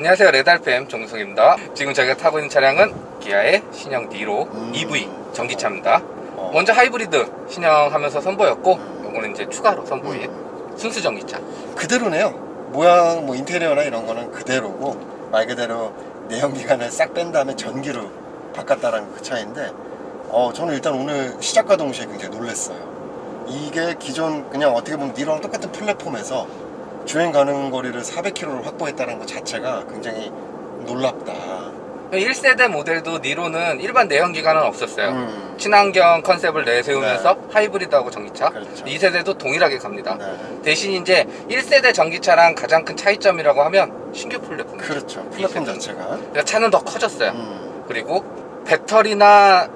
안녕하세요, 레달팸 정우성입니다. 지금 저희가 타고 있는 차량은 기아의 신형 니로 EV 전기차입니다. 먼저 하이브리드 신형하면서 선보였고, 요거는 이제 추가로 선보인 순수 전기차. 그대로네요. 모양, 뭐 인테리어나 이런 거는 그대로고 말 그대로 내연기관을 싹 뺀 다음에 전기로 바꿨다라는 그 차인데, 저는 일단 오늘 시작과 동시에 굉장히 놀랐어요. 이게 기존 그냥 어떻게 보면 니로랑 똑같은 플랫폼에서 주행 가능 거리를 400km를 확보했다는 것 자체가 굉장히 놀랍다. 1세대 모델도 니로는 일반 내연기관은 없었어요. 친환경 컨셉을 내세우면서 하이브리드하고 전기차. 그렇죠. 2세대도 동일하게 갑니다. 네. 대신 이제 1세대 전기차랑 가장 큰 차이점이라고 하면 신규 플랫폼. 그렇죠. 플랫폼 자체가. 그러니까 차는 더 커졌어요. 그리고 배터리나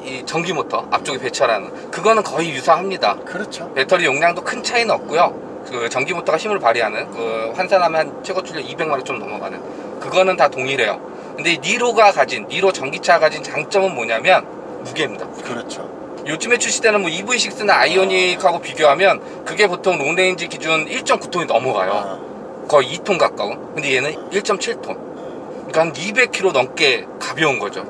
이 전기 모터 앞쪽에 배치하라는 그거는 거의 유사합니다. 그렇죠. 배터리 용량도 큰 차이는 없고요. 그 전기 모터가 힘을 발휘하는 그 환산하면 한 최고 출력 200마력 좀 넘어가는 그거는 다 동일해요. 근데 이 니로 전기차가 가진 장점은 뭐냐면 무게입니다. 그렇죠. 요즘에 출시되는 뭐 EV6나 아이오닉하고 비교하면 그게 보통 롱레인지 기준 1.9톤이 넘어가요. 거의 2톤 가까운. 근데 얘는 1.7톤. 그러니까 한 200kg 넘게 가벼운 거죠.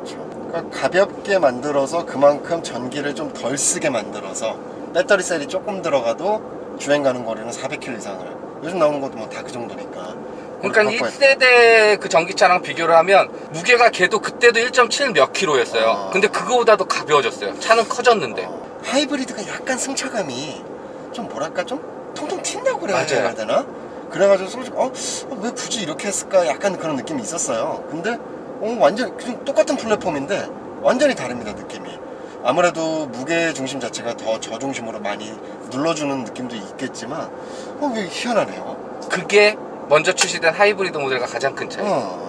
그러니까 가볍게 만들어서 그만큼 전기를 좀 덜 쓰게 만들어서 배터리 셀이 조금 들어가도 주행 가는 거리는 400km 이상을, 요즘 나오는 것도 뭐 다 그 정도니까. 그러니까 1세대 그 전기차랑 비교를 하면 무게가 걔도 그때도 1.7 몇 킬로였어요. 근데 그거보다도 가벼워졌어요. 차는 커졌는데. 하이브리드가 약간 승차감이 좀 뭐랄까 좀 통통 튄다고 그래야 맞아요. 되나? 그래가지고 솔직히 왜 굳이 이렇게 했을까 약간 그런 느낌이 있었어요. 근데 완전 그냥 똑같은 플랫폼인데 완전히 다릅니다, 느낌이. 아무래도 무게 중심 자체가 더 저중심으로 많이 눌러주는 느낌도 있겠지만 왜 희한하네요. 그게 먼저 출시된 하이브리드 모델과 가장 큰 차이.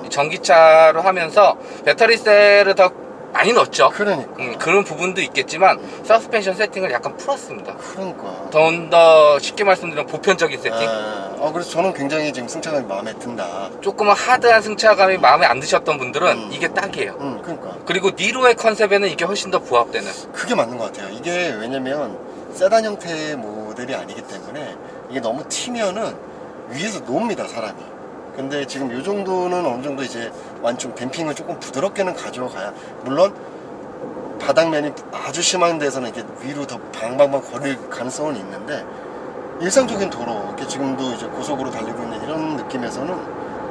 전기차로 하면서 배터리 셀을 더 많이 넣었죠. 그러니까. 그런 부분도 있겠지만 서스펜션 세팅을 약간 풀었습니다. 그러니까. 더 쉽게 말씀드리면 보편적인 세팅. 그래서 저는 굉장히 지금 승차감이 마음에 든다. 조금은 하드한 승차감이 마음에 안 드셨던 분들은 이게 딱이에요. 그러니까. 그리고 니로의 컨셉에는 이게 훨씬 더 부합되는. 그게 맞는 것 같아요. 이게 왜냐면 세단 형태의 모델이 아니기 때문에 이게 너무 튀면은 위에서 놉니다, 사람이. 근데 지금 요 정도는 어느 정도 이제 완충 댐핑을 조금 부드럽게는 가져가야, 물론 바닥면이 아주 심한 데서는 이게 위로 더 방방방 거릴 가능성은 있는데, 일상적인 도로, 이렇게 지금도 이제 고속으로 달리고 있는 이런 느낌에서는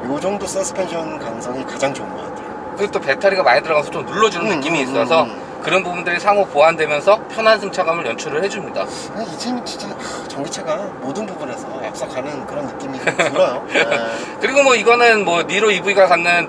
요 정도 서스펜션 강성이 가장 좋은 것 같아요. 그리고 또 배터리가 많이 들어가서 좀 눌러주는 느낌이 있어서 그런 부분들이 상호 보완되면서 편한 승차감을 연출을 해줍니다. 이제는 진짜 전기차가 모든 부분에서 앞서가는 그런 느낌이 들어요. 그리고 뭐 이거는 뭐 니로 EV가 갖는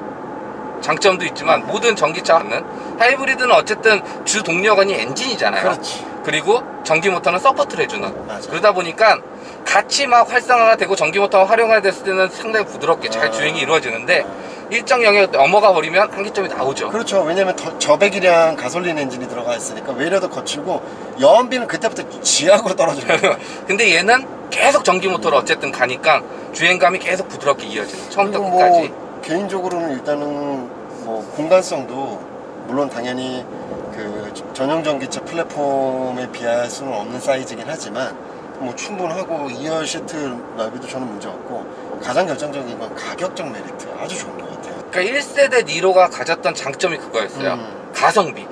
장점도 있지만 모든 전기차가 갖는, 하이브리드는 어쨌든 주 동력원이 엔진이잖아요. 그렇지. 그리고 전기 모터는 서포트를 해주는. 맞아. 그러다 보니까 같이 막 활성화가 되고 전기 모터가 활용이 됐을 때는 상당히 부드럽게 잘 주행이 이루어지는데 일정 영역 넘어가 버리면 한계점이 나오죠. 그렇죠. 왜냐면 저배기량 가솔린 엔진이 들어가 있으니까 외려 더 거칠고 여원비는 그때부터 지하로 떨어져요. 근데 얘는 계속 전기 모터로 어쨌든 가니까 주행감이 계속 부드럽게 이어지는, 처음부터 끝까지. 개인적으로는 일단은 뭐 공간성도 물론 당연히 그 전용 전기차 플랫폼에 비할 수는 없는 사이즈긴 하지만 뭐 충분하고 2열 시트 넓이도 저는 문제 없고, 가장 결정적인 건 가격적 메리트 아주 좋은 것 같아요. 그러니까 1세대 니로가 가졌던 장점이 그거였어요. 가성비.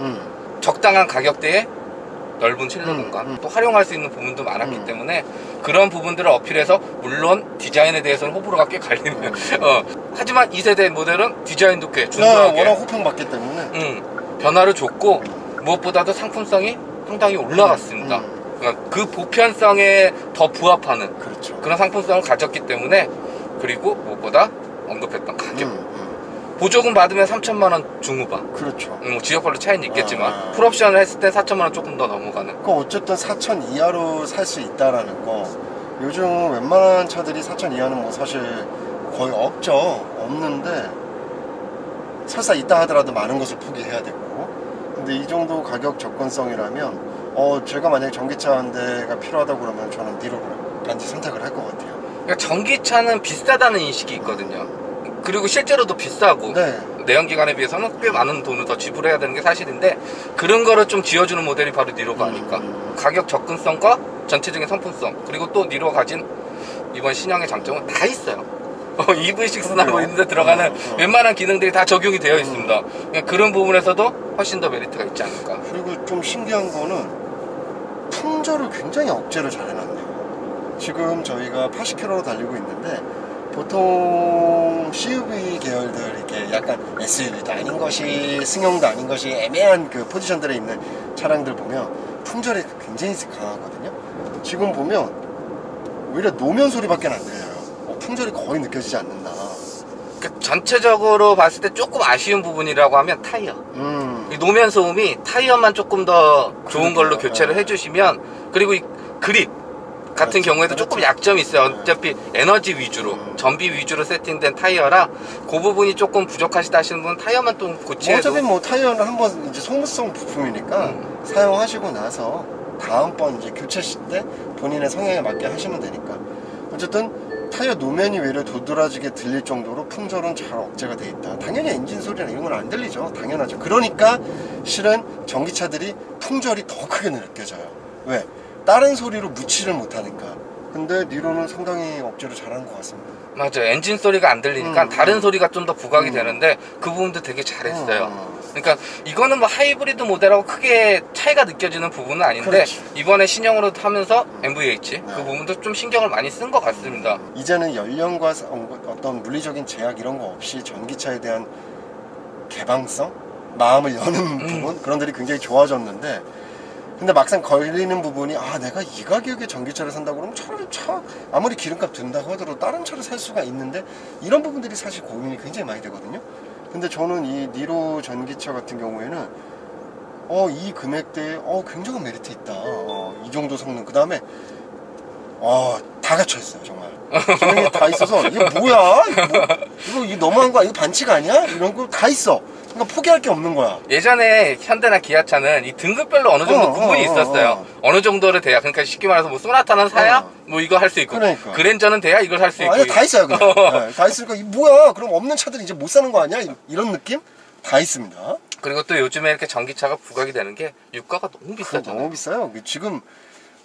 적당한 가격대에 넓은 실내 공간, 또 활용할 수 있는 부분도 많았기 때문에 그런 부분들을 어필해서, 물론 디자인에 대해서는 호불호가 꽤 갈리는 하지만 2세대 모델은 디자인도 꽤 준수하게 워낙 호평받기 때문에 변화를 줬고, 무엇보다도 상품성이 상당히 올라갔습니다. 그러니까 그 보편성에 더 부합하는 그렇죠. 그런 상품성을 가졌기 때문에, 그리고 무엇보다 언급했던 가격. 보조금 받으면 3천만 원 중후반. 그렇죠. 뭐 지역별로 차이는 있겠지만 풀옵션을 했을 때 4천만 원 조금 더 넘어가는. 그 어쨌든 4천 이하로 살 수 있다라는 거, 요즘 웬만한 차들이 4천 이하는 뭐 사실 거의 없는데 설사 있다 하더라도 많은 것을 포기해야 되고, 근데 이 정도 가격 접근성이라면 제가 만약에 전기차 한 대가 필요하다고 그러면 저는 니로를 반드시 선택을 할 것 같아요. 그러니까 전기차는 비싸다는 인식이 있거든요. 그리고 실제로도 비싸고 내연기관에 비해서는 꽤 많은 돈을 더 지불해야 되는 게 사실인데, 그런 거를 좀 지어주는 모델이 바로 니로가 아닐까. 가격 접근성과 전체적인 상품성, 그리고 또 니로가 가진 이번 신형의 장점은 다 있어요. EV6나 뭐 이런 데 들어가는 웬만한 기능들이 다 적용이 되어 있습니다. 그러니까 그런 부분에서도 훨씬 더 메리트가 있지 않을까. 그리고 좀 신기한 거는 풍절을 굉장히 억제를 잘 해놨네요. 지금 저희가 80km로 달리고 있는데 보통 CUV 계열들 이렇게 약간 SUV도 아닌 것이 승용도 아닌 것이 애매한 그 포지션들에 있는 차량들 보면 풍절이 굉장히 강하거든요. 지금 보면 오히려 노면 소리밖에 안 들려요. 풍절이 거의 느껴지지 않는다. 그 전체적으로 봤을 때 조금 아쉬운 부분이라고 하면 타이어. 이 노면 소음이 타이어만 조금 더 좋은 걸로 교체를 해주시면, 그리고 이 그립 같은 그렇죠. 경우에도 조금 약점이 있어요. 어차피 에너지 위주로 전비 위주로 세팅된 타이어라 그 부분이 조금 부족하시다 하시는 분은 타이어만 좀 고치해도 어차피 뭐 타이어는 한번 이제 소모성 부품이니까 사용하시고 나서 다음번 이제 교체 때 본인의 성향에 맞게 하시면 되니까. 어쨌든 타이어 노면이 외려 도드라지게 들릴 정도로 풍절은 잘 억제가 돼 있다. 당연히 엔진 소리나 이런 건 안 들리죠. 당연하죠. 그러니까 실은 전기차들이 풍절이 더 크게 느껴져요. 왜? 다른 소리로 무치를 못하니까. 근데 니로는 상당히 억제를 잘하는 것 같습니다. 맞아요. 엔진 소리가 안 들리니까 다른 소리가 좀 더 부각이 되는데 그 부분도 되게 잘했어요. 그러니까 이거는 뭐 하이브리드 모델하고 크게 차이가 느껴지는 부분은 아닌데 그렇지. 이번에 신형으로 하면서 MVH 그 부분도 좀 신경을 많이 쓴 것 같습니다. 이제는 연령과 어떤 물리적인 제약 이런 거 없이 전기차에 대한 개방성? 마음을 여는 부분? 그런 들이 굉장히 좋아졌는데, 근데 막상 걸리는 부분이 내가 이 가격에 전기차를 산다고 그러면 차라리 아무리 기름값 든다고 하더라도 다른 차를 살 수가 있는데, 이런 부분들이 사실 고민이 굉장히 많이 되거든요. 근데 저는 이 니로 전기차 같은 경우에는 이 금액대에 굉장한 메리트 있다. 이 정도 성능, 그 다음에 다 갖춰 있어요. 정말 기능이 다 있어서 이게 뭐야? 이거 너무한 거야? 이거 반칙 아니야? 이런 거 다 있어. 그러니까 포기할 게 없는 거야. 예전에 현대나 기아차는 이 등급별로 어느 정도 구분이 있었어요. 어느 정도를 돼야, 그러니까 쉽게 말해서 뭐 소나타는 사야 뭐 이거 할 수 있고, 그러니까. 그랜저는 돼야 이걸 할 수 있고. 아니, 다 있어요. 그냥. 네, 다 있으니까 이 뭐야? 그럼 없는 차들이 이제 못 사는 거 아니야? 이런 느낌? 다 있습니다. 그리고 또 요즘에 이렇게 전기차가 부각이 되는 게 유가가 너무 비싸잖아요. 너무 비싸요. 지금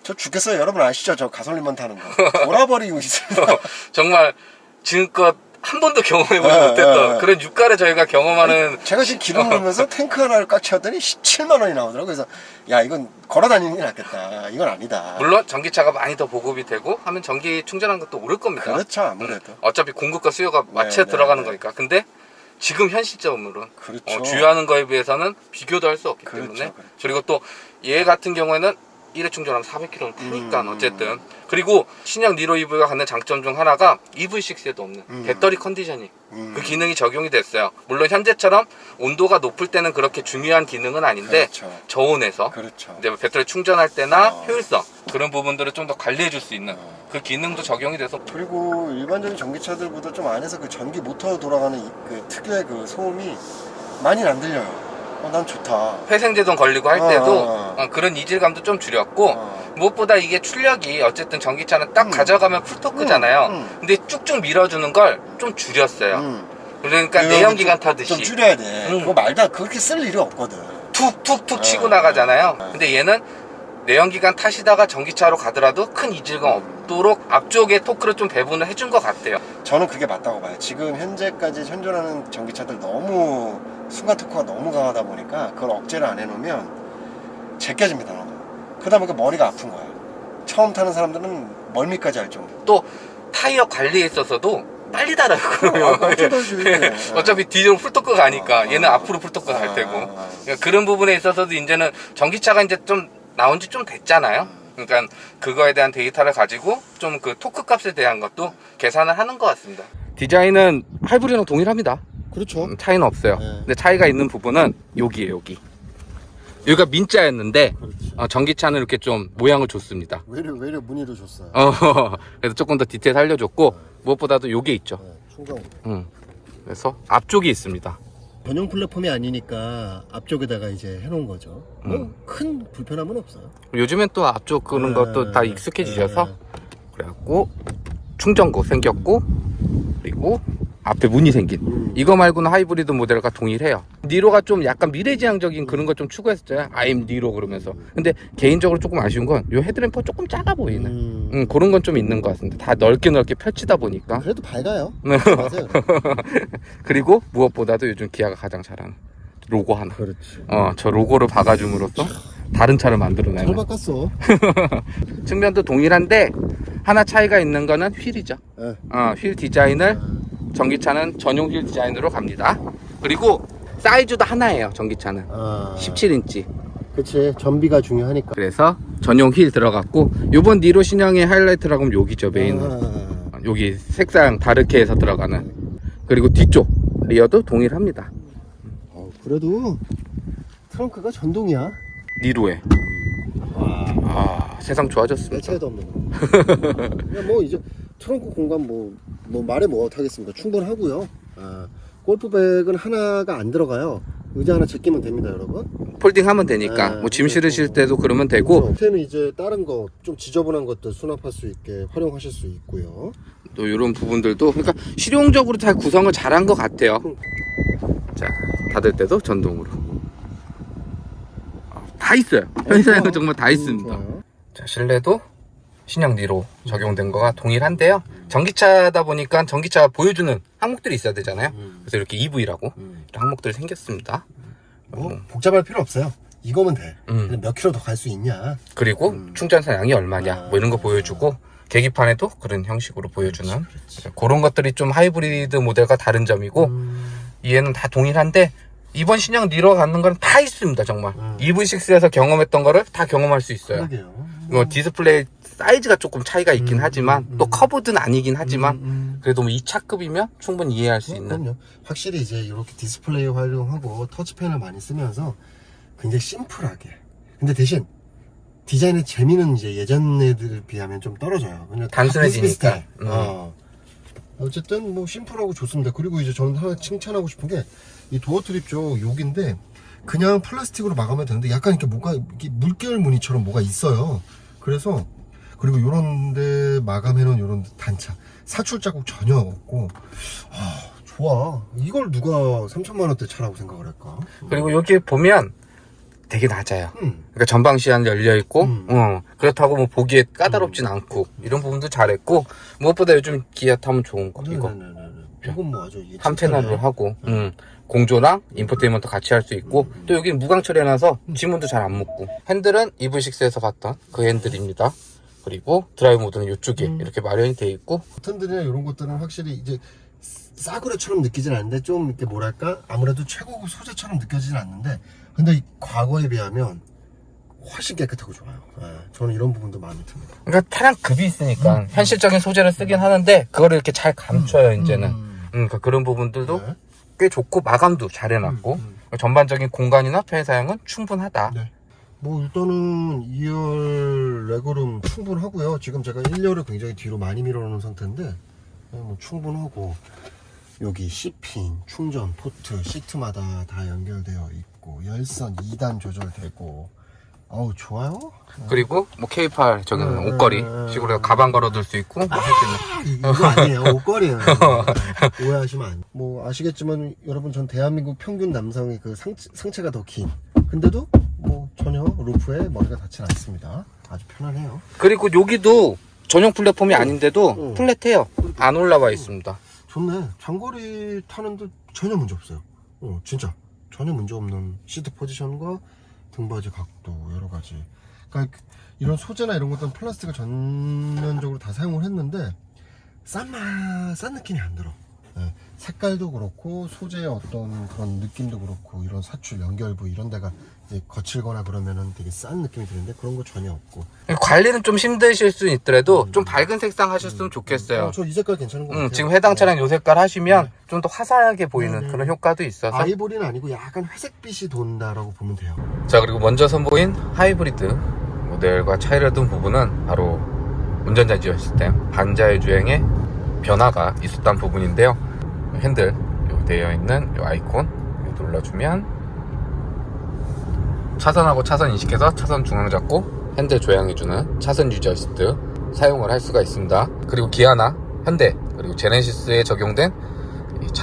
저 죽겠어요. 여러분 아시죠? 저 가솔린만 타는 거. 돌아버리고 있어요. 정말 지금껏 한 번도 경험해보지 못했던 그런 유가를 저희가 경험하는. 제가 지금 기름 넣으면서 탱크 하나를 꽉 채웠더니 17만 원이 나오더라고요. 그래서 야, 이건 걸어 다니는 게 낫겠다. 이건 아니다. 물론 전기차가 많이 더 보급이 되고 하면 전기 충전하는 것도 오를 겁니다. 그렇죠. 아무래도. 어차피 공급과 수요가 맞춰 들어가는 거니까. 근데 지금 현 시점으로는 그렇죠. 주유하는 거에 비해서는 비교도 할 수 없기 그렇죠, 때문에. 그렇죠. 그리고 또 얘 같은 경우에는 1회 충전하면 400km를 타니까 어쨌든. 그리고 신형 니로 EV가 갖는 장점 중 하나가 EV6에도 없는 배터리 컨디셔닝 그 기능이 적용이 됐어요. 물론 현재처럼 온도가 높을 때는 그렇게 중요한 기능은 아닌데 그렇죠. 저온에서 그렇죠. 이제 배터리 충전할 때나 효율성 그런 부분들을 좀 더 관리해 줄 수 있는 그 기능도 적용이 돼서. 그리고 일반적인 전기차들보다 좀 안에서 그 전기 모터 돌아가는 그 특유의 그 소음이 많이 안 들려요. 난 좋다. 회생제동 걸리고 할 때도 그런 이질감도 좀 줄였고, 무엇보다 이게 출력이 어쨌든 전기차는 딱 가져가면 풀토크잖아요. 근데 쭉쭉 밀어주는 걸 좀 줄였어요. 그러니까 내연기관 타듯이 좀 줄여야 돼. 그거 말다 그렇게 쓸 일이 없거든. 툭툭툭 치고 나가잖아요. 근데 얘는 내연기관 타시다가 전기차로 가더라도 큰 이질감 없도록 앞쪽에 토크를 좀 배분을 해준 것 같아요. 저는 그게 맞다고 봐요. 지금 현재까지 현존하는 전기차들 너무 순간 토크가 너무 강하다 보니까 그걸 억제를 안 해놓으면 제껴집니다. 너무. 그러다 보니까 머리가 아픈 거야. 처음 타는 사람들은 멀미까지 할 정도. 또 타이어 관리에 있어서도 빨리 달아요. 어쩌다지. 어차피 뒤로 풀토크가 가니까 얘는 앞으로 풀토크가 갈 테고. 그러니까 그런 부분에 있어서도 이제는 전기차가 이제 좀 나온 지 좀 됐잖아요. 그러니까 그거에 대한 데이터를 가지고 좀 그 토크 값에 대한 것도 계산을 하는 것 같습니다. 디자인은 하이브리드랑 동일합니다. 그렇죠. 차이는 없어요. 네. 근데 차이가 있는 부분은 여기에요, 여기. 여기가 민자였는데 그렇지. 전기차는 이렇게 좀 모양을 줬습니다. 외려 무늬도 줬어요. 그래서 조금 더 디테일 살려줬고 무엇보다도 요게 있죠. 충강. 그래서 앞쪽이 있습니다. 전용 플랫폼이 아니니까 앞쪽에다가 이제 해놓은 거죠. 뭐 큰 불편함은 없어요. 요즘엔 또 앞쪽 그런 것도 다 익숙해지셔서 그래갖고 충전구 생겼고, 그리고 앞에 문이 생긴 이거 말고는 하이브리드 모델과 동일해요. 니로가 좀 약간 미래지향적인 그런 거 좀 추구했었잖아요. I'm 니로 그러면서. 근데 개인적으로 조금 아쉬운 건 요 헤드램프가 조금 작아 보이는 그런 건 좀 있는 것 같습니다. 다 넓게 펼치다 보니까. 그래도 밝아요. 맞아요. 그리고 무엇보다도 요즘 기아가 가장 잘하는 로고 하나. 그렇지. 저 로고를 박아줌으로써 다른 차를 잘 만들어내는 바꿨어. 측면도 동일한데 하나 차이가 있는 거는 휠이죠. 네. 휠 디자인을 전기차는 전용 휠 디자인으로 갑니다. 그리고 사이즈도 하나예요. 전기차는 17인치. 그치. 전비가 중요하니까. 그래서 전용 휠 들어갔고 요번 니로 신형의 하이라이트라고 하면 여기죠. 메인은 여기 색상 다르게 해서 들어가는. 그리고 뒤쪽 리어도 동일합니다. 그래도 트렁크가 전동이야. 니로에 세상 내 좋아졌습니다. 차에도 없는 거. 그냥 뭐 이제 트렁크 공간 뭐 말해 뭐 어떡하겠습니까. 충분하고요. 골프백은 하나가 안 들어가요. 의자 하나 제끼면 됩니다, 여러분. 폴딩하면 되니까 뭐 짐 실으실 때도 그러면 되고 밑에는 이제 다른 거 좀 지저분한 것들 수납할 수 있게 활용하실 수 있고요. 또 이런 부분들도 그러니까 실용적으로 잘 구성을 잘한 것 같아요. 자, 닫을 때도 전동으로 다 있어요. 편의사양은 정말 다 있습니다. 좋아요. 자, 실내도 신형 니로 적용된 거가 동일한데요. 전기차다 보니까 전기차 보여주는 항목들이 있어야 되잖아요. 그래서 이렇게 EV라고 이런 항목들이 생겼습니다. 뭐 복잡할 필요 없어요. 이거면 돼. 그냥 몇 킬로 더 갈 수 있냐. 그리고 충전사양이 얼마냐 뭐 이런 거 보여주고 계기판에도 그런 형식으로 보여주는 그런 것들이 좀 하이브리드 모델과 다른 점이고 얘는 다 동일한데 이번 신형 니로 갖는 건 다 있습니다. 정말 EV6에서 경험했던 거를 다 경험할 수 있어요. 그러게요. 뭐 디스플레이 사이즈가 조금 차이가 있긴 하지만 또 커브드는 아니긴 하지만 그래도 뭐 이 차급이면 충분히 이해할 수 있는. 그럼요. 확실히 이제 이렇게 디스플레이 활용하고 터치펜을 많이 쓰면서 굉장히 심플하게. 근데 대신 디자인의 재미는 이제 예전 애들에 비하면 좀 떨어져요. 그냥 다 단순해지니까. 비슷비슷해. 어쨌든 뭐 심플하고 좋습니다. 그리고 이제 저는 하나 칭찬하고 싶은 게 이 도어 트립 쪽 여기인데 그냥 플라스틱으로 막으면 되는데 약간 이렇게 뭐가 이렇게 물결 무늬처럼 뭐가 있어요. 그래서 그리고 요런데 마감해놓은 요런 단차 사출 자국 전혀 없고 좋아. 이걸 누가 3천만 원대 차라고 생각을 할까? 그리고 여기 보면 되게 낮아요. 그러니까 전방 시야는 열려 있고, 그렇다고 뭐 보기에 까다롭진 않고 이런 부분도 잘했고 무엇보다 요즘 기아 타면 좋은 거 이거 이건 뭐 아주 한 패널로 하고, 공조랑 인포테인먼트 같이 할 수 있고 또 여기는 무광 처리해놔서 지문도 잘 안 묻고 핸들은 EV6에서 봤던 그 핸들입니다. 그리고 드라이브 모드는 이쪽에 이렇게 마련이 돼 있고 버튼들이나 이런 것들은 확실히 이제 싸구려처럼 느끼진 않는데 좀 이렇게 뭐랄까 아무래도 최고급 소재처럼 느껴지진 않는데 근데 이 과거에 비하면 훨씬 깨끗하고 좋아요. 저는 이런 부분도 마음에 듭니다. 그러니까 차량 급이 있으니까 현실적인 소재를 쓰긴 하는데 그거를 이렇게 잘 감춰요 이제는. 그러니까 그런 부분들도 네. 꽤 좋고 마감도 잘 해놨고 전반적인 공간이나 편의사양은 충분하다. 네. 뭐 일단은 2열 레그룸 충분하고요. 지금 제가 1열을 굉장히 뒤로 많이 밀어놓은 상태인데 뭐 충분하고 여기 C핀, 충전, 포트, 시트마다 다 연결되어 있고 열선 2단 조절되고 어우 좋아요. 그리고 뭐 K8 저기는 옷걸이 식으로 가방 걸어둘 수 있고 뭐 할 수 있는. 이거 아니에요. 옷걸이에요. 오해하시면 안 돼요. 뭐 아시겠지만 여러분 전 대한민국 평균 남성의 그 상체가 더 긴 근데도 뭐 전혀 루프에 머리가 닿지 않습니다. 아주 편안해요. 그리고 여기도 전용 플랫폼이 아닌데도 플랫해요. 안 올라와 있습니다. 좋네. 장거리 타는데 전혀 문제 없어요. 진짜 전혀 문제 없는 시트 포지션과 등받이 각도 여러 가지. 그러니까 이런 소재나 이런 것들은 플라스틱을 전면적으로 다 사용을 했는데 싼 느낌이 안 들어. 색깔도 그렇고 소재의 어떤 그런 느낌도 그렇고 이런 사출 연결부 이런 데가 이제 거칠거나 그러면은 되게 싼 느낌이 드는데 그런 거 전혀 없고. 관리는 좀 힘드실 수 있더라도 좀 밝은 색상 하셨으면 좋겠어요. 저 이 색깔 괜찮은 것 같아요. 지금 해당 차량 요 색깔 하시면 좀 더 화사하게 보이는 그런 효과도 있어서. 아이보리는 아니고 약간 회색빛이 돈다라고 보면 돼요. 자, 그리고 먼저 선보인 하이브리드 모델과 차이를 둔 부분은 바로 운전자 지원 시스템 반자율 주행에 변화가 있었던 부분인데요. 핸들 되어 있는 이 아이콘 눌러주면 차선하고 차선 인식해서 차선 중앙 잡고 핸들 조향해주는 차선 유지 어시스트 사용을 할 수가 있습니다. 그리고 기아나 현대 그리고 제네시스에 적용된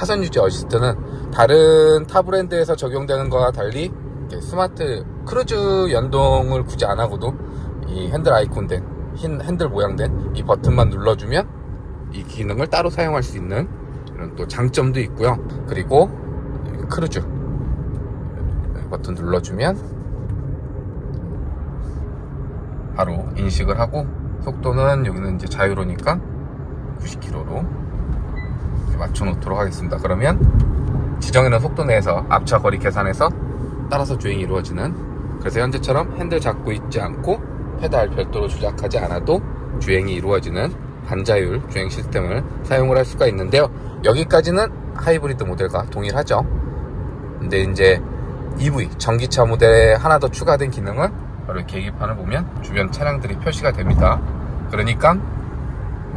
차선 유지 어시스트는 다른 타 브랜드에서 적용되는 거와 달리 이렇게 스마트 크루즈 연동을 굳이 안 하고도 이 핸들 아이콘 된 흰 핸들 모양된 이 버튼만 눌러주면 이 기능을 따로 사용할 수 있는 이런 또 장점도 있고요. 그리고 크루즈 버튼 눌러주면 바로 인식을 하고, 속도는 여기는 이제 자유로니까 90km로 맞춰 놓도록 하겠습니다. 그러면 지정해놓은 속도 내에서 앞차 거리 계산해서 따라서 주행이 이루어지는, 그래서 현재처럼 핸들 잡고 있지 않고 페달 별도로 조작하지 않아도 주행이 이루어지는 반자율 주행 시스템을 사용을 할 수가 있는데요. 여기까지는 하이브리드 모델과 동일하죠. 근데 이제 EV 전기차 모델에 하나 더 추가된 기능은 바로 계기판을 보면 주변 차량들이 표시가 됩니다. 그러니까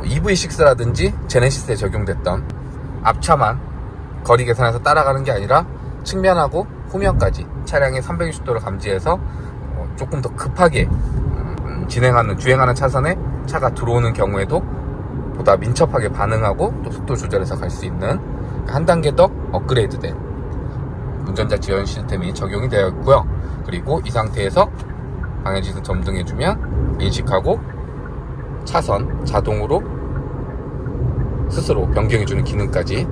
EV6라든지 제네시스에 적용됐던 앞차만 거리 계산해서 따라가는 게 아니라 측면하고 후면까지 차량의 360도를 감지해서 조금 더 급하게 주행하는 차선에 차가 들어오는 경우에도 보다 민첩하게 반응하고 또 속도 조절해서 갈 수 있는 한 단계 더 업그레이드된 운전자 지원 시스템이 적용이 되어 있고요. 그리고 이 상태에서 방해지수 점등해주면 인식하고 차선 자동으로 스스로 변경해주는 기능까지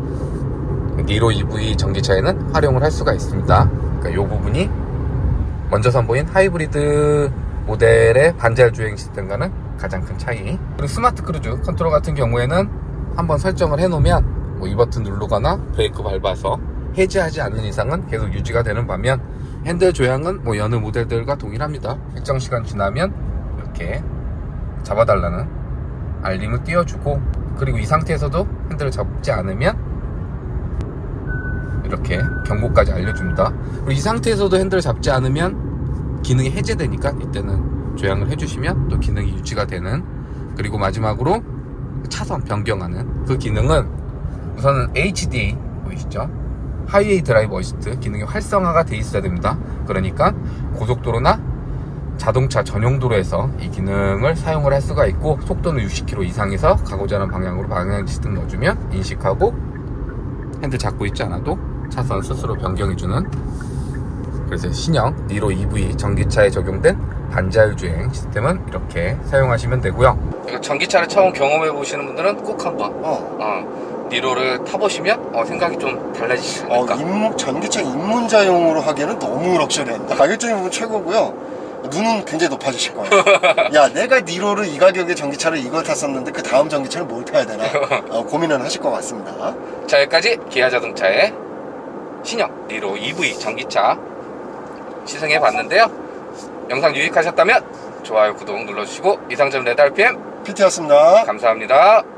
니로 EV 전기차에는 활용을 할 수가 있습니다. 그러니까 이 부분이 먼저 선보인 하이브리드 모델의 반자율 주행 시스템과는 가장 큰 차이. 그리고 스마트 크루즈 컨트롤 같은 경우에는 한번 설정을 해놓으면 이 버튼 누르거나 브레이크 밟아서 해제하지 않는 이상은 계속 유지가 되는 반면, 핸들 조향은 여느 모델들과 동일합니다. 일정 시간 지나면 이렇게 잡아달라는 알림을 띄워주고, 그리고 이 상태에서도 핸들을 잡지 않으면 이렇게 경고까지 알려줍니다. 그리고 이 상태에서도 핸들을 잡지 않으면 기능이 해제되니까 이때는 조향을 해주시면 또 기능이 유지가 되는, 그리고 마지막으로 차선 변경하는 그 기능은 우선은 HDA 보이시죠? 하이웨이 드라이브 어시스트 기능이 활성화가 돼 있어야 됩니다. 그러니까 고속도로나 자동차 전용 도로에서 이 기능을 사용을 할 수가 있고, 속도는 60km 이상에서 가고자 하는 방향으로 방향 시스템 넣어주면 인식하고 핸들 잡고 있지 않아도 차선 스스로 변경해주는, 그래서 신형 니로 EV 전기차에 적용된 반자율 주행 시스템은 이렇게 사용하시면 되고요. 전기차를 처음 경험해 보시는 분들은 꼭 한번 니로를 타보시면 생각이 좀 달라지지 않을까. 전기차 입문자용으로 하기에는 너무 럭셔리합니다. 가격적인 부분 최고고요. 눈은 굉장히 높아지실 거예요. 야, 내가 니로를 이 가격의 전기차를 이걸 탔었는데 그 다음 전기차를 뭘 타야 되나 고민을 하실 것 같습니다. 자, 여기까지 기아자동차의 신형 니로 EV 전기차 시승해 봤는데요. 영상 유익하셨다면 좋아요, 구독 눌러주시고, 이상점 레드 RPM PT였습니다. 감사합니다.